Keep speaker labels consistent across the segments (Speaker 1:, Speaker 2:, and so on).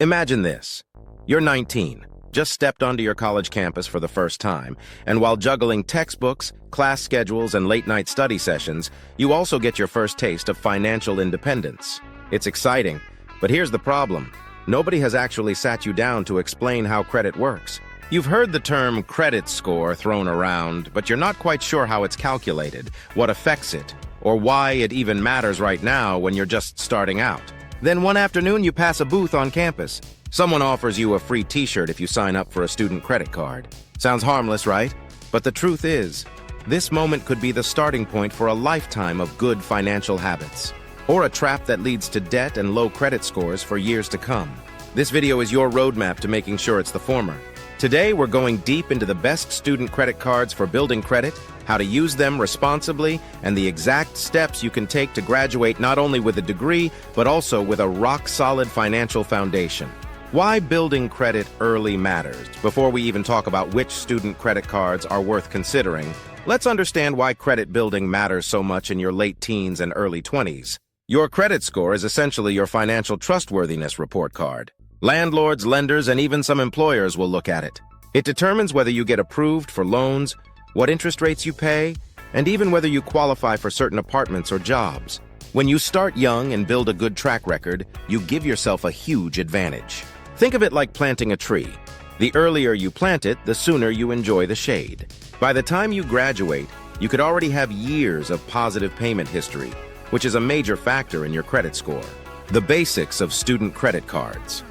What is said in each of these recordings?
Speaker 1: Imagine this. You're 19, just stepped onto your college campus for the first time, and while juggling textbooks, class schedules, and late-night study sessions, you also get your first taste of financial independence. It's exciting, but here's the problem. Nobody has actually sat you down to explain how credit works. You've heard the term credit score thrown around, but you're not quite sure how it's calculated, what affects it, or why it even matters right now when you're just starting out. Then one afternoon you pass a booth on campus. Someone offers you a free t-shirt if you sign up for a student credit card. Sounds harmless, right? But the truth is, this moment could be the starting point for a lifetime of good financial habits, or a trap that leads to debt and low credit scores for years to come. This video is your roadmap to making sure it's the former. Today, we're going deep into the best student credit cards for building credit, how to use them responsibly, and the exact steps you can take to graduate not only with a degree, but also with a rock-solid financial foundation. Why building credit early matters. Before we even talk about which student credit cards are worth considering, let's understand why credit building matters so much in your late teens and early 20s. Your credit score is essentially your financial trustworthiness report card. Landlords, lenders, and even some employers will look at it. It determines whether you get approved for loans, what interest rates you pay, and even whether you qualify for certain apartments or jobs. When you start young and build a good track record, you give yourself a huge advantage. Think of it like planting a tree. The earlier you plant it, the sooner you enjoy the shade. By the time you graduate, you could already have years of positive payment history, which is a major factor in your credit score. The basics of student credit cards.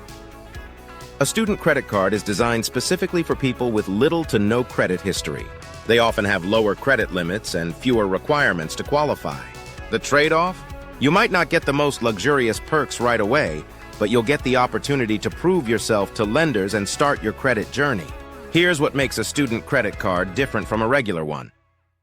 Speaker 1: A student credit card is designed specifically for people with little to no credit history. They often have lower credit limits and fewer requirements to qualify. The trade-off? You might not get the most luxurious perks right away, but you'll get the opportunity to prove yourself to lenders and start your credit journey. Here's what makes a student credit card different from a regular one.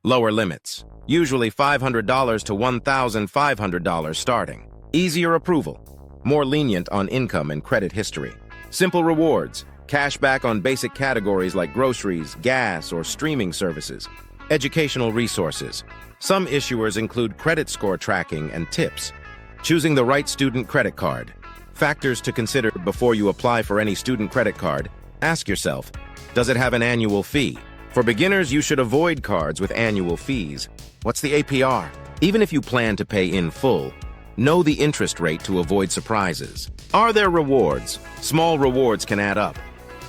Speaker 1: Lower limits, usually $500 to $1,500 starting. Easier approval, more lenient on income and credit history. Simple rewards, cash back on basic categories like groceries, gas, or streaming services. Educational resources. Some issuers include credit score tracking and tips. Choosing the right student credit card. Factors to consider before you apply for any student credit card. Ask yourself, does it have an annual fee? For beginners, you should avoid cards with annual fees. What's the APR? Even if you plan to pay in full, know the interest rate to avoid surprises. Are there rewards? Small rewards can add up.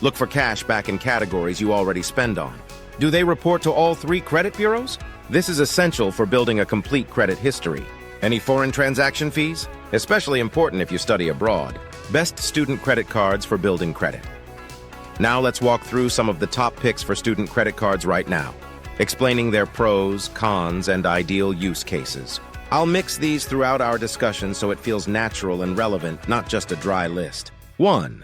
Speaker 1: Look for cash back in categories you already spend on. Do they report to all 3 credit bureaus? This is essential for building a complete credit history. Any foreign transaction fees? Especially important if you study abroad. Best student credit cards for building credit. Now let's walk through some of the top picks for student credit cards right now, explaining their pros, cons, and ideal use cases. I'll mix these throughout our discussion so it feels natural and relevant, not just a dry list. 1.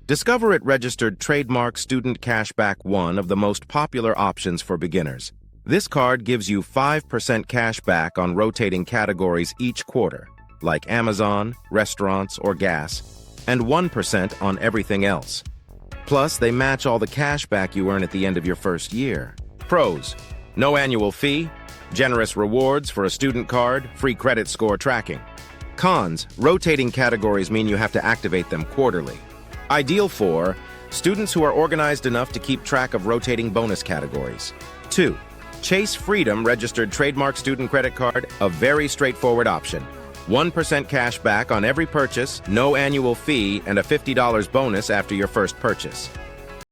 Speaker 1: Discover It Registered Trademark Student Cashback, one of the most popular options for beginners. This card gives you 5% cash back on rotating categories each quarter, like Amazon, restaurants, or gas, and 1% on everything else. Plus, they match all the cash back you earn at the end of your first year. Pros: no annual fee, generous rewards for a student card, free credit score tracking. Cons: rotating categories mean you have to activate them quarterly. Ideal for students who are organized enough to keep track of rotating bonus categories. 2. Chase Freedom Registered Trademark Student Credit Card, a very straightforward option. 1% cash back on every purchase, no annual fee, and a $50 bonus after your first purchase.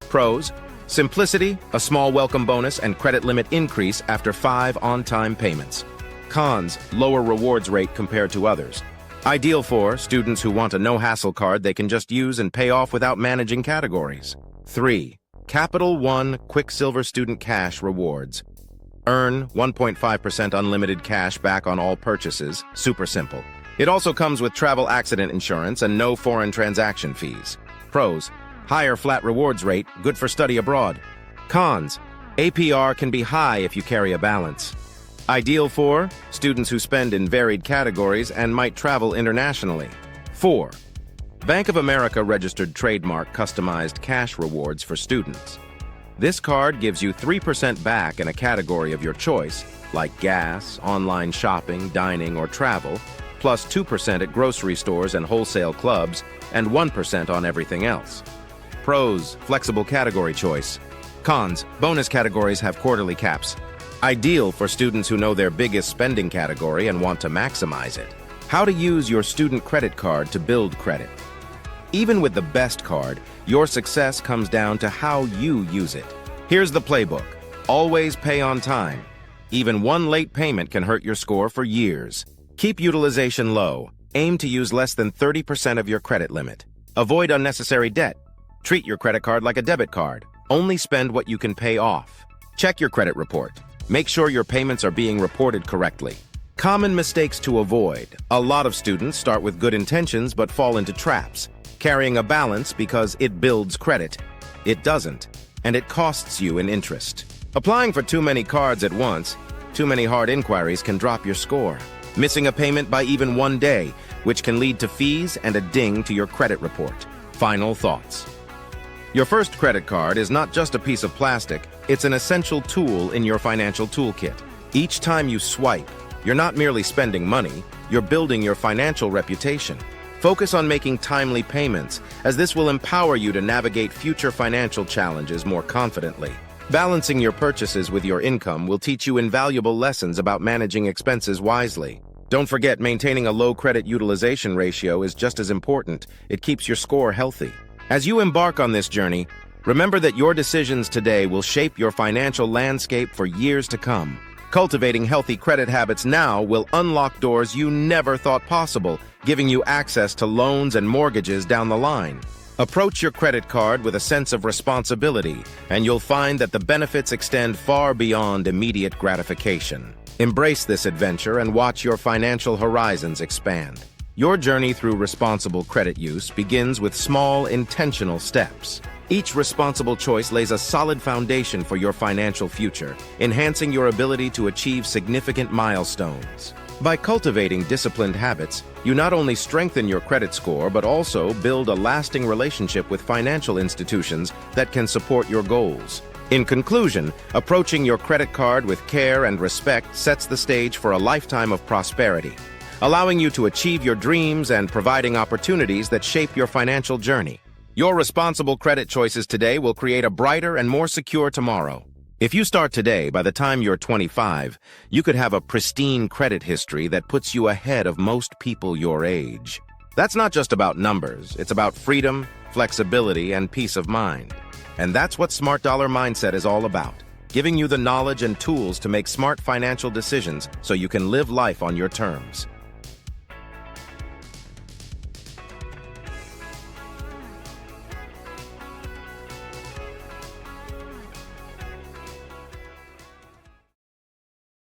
Speaker 1: Pros: simplicity, a small welcome bonus, and credit limit increase after 5 on-time payments. Cons: lower rewards rate compared to others. Ideal for students who want a no-hassle card they can just use and pay off without managing categories. 3. Capital One Quicksilver Student Cash Rewards. Earn 1.5% unlimited cash back on all purchases. Super simple. It also comes with travel accident insurance and no foreign transaction fees. Pros: higher flat rewards rate, good for study abroad. Cons: APR can be high if you carry a balance. Ideal for students who spend in varied categories and might travel internationally. 4. Bank of America Registered Trademark Customized Cash Rewards for Students. This card gives you 3% back in a category of your choice, like gas, online shopping, dining, or travel, plus 2% at grocery stores and wholesale clubs, and 1% on everything else. Pros, flexible category choice. Cons, bonus categories have quarterly caps. Ideal for students who know their biggest spending category and want to maximize it. How to use your student credit card to build credit. Even with the best card, your success comes down to how you use it. Here's the playbook. Always pay on time. Even one late payment can hurt your score for years. Keep utilization low. Aim to use less than 30% of your credit limit. Avoid unnecessary debt. Treat your credit card like a debit card. Only spend what you can pay off. Check your credit report. Make sure your payments are being reported correctly. Common mistakes to avoid. A lot of students start with good intentions but fall into traps, carrying a balance because it builds credit. It doesn't, and it costs you in interest. Applying for too many cards at once, too many hard inquiries can drop your score. Missing a payment by even one day, which can lead to fees and a ding to your credit report. Final thoughts. Your first credit card is not just a piece of plastic, it's an essential tool in your financial toolkit. Each time you swipe, you're not merely spending money, you're building your financial reputation. Focus on making timely payments, as this will empower you to navigate future financial challenges more confidently. Balancing your purchases with your income will teach you invaluable lessons about managing expenses wisely. Don't forget, maintaining a low credit utilization ratio is just as important. It keeps your score healthy. As you embark on this journey, remember that your decisions today will shape your financial landscape for years to come. Cultivating healthy credit habits now will unlock doors you never thought possible, giving you access to loans and mortgages down the line. Approach your credit card with a sense of responsibility, and you'll find that the benefits extend far beyond immediate gratification. Embrace this adventure and watch your financial horizons expand. Your journey through responsible credit use begins with small, intentional steps. Each responsible choice lays a solid foundation for your financial future, enhancing your ability to achieve significant milestones. By cultivating disciplined habits, you not only strengthen your credit score but also build a lasting relationship with financial institutions that can support your goals. In conclusion, approaching your credit card with care and respect sets the stage for a lifetime of prosperity, allowing you to achieve your dreams and providing opportunities that shape your financial journey. Your responsible credit choices today will create a brighter and more secure tomorrow. If you start today, by the time you're 25, you could have a pristine credit history that puts you ahead of most people your age. That's not just about numbers, it's about freedom, flexibility, and peace of mind. And that's what Smart Dollar Mindset is all about, giving you the knowledge and tools to make smart financial decisions so you can live life on your terms.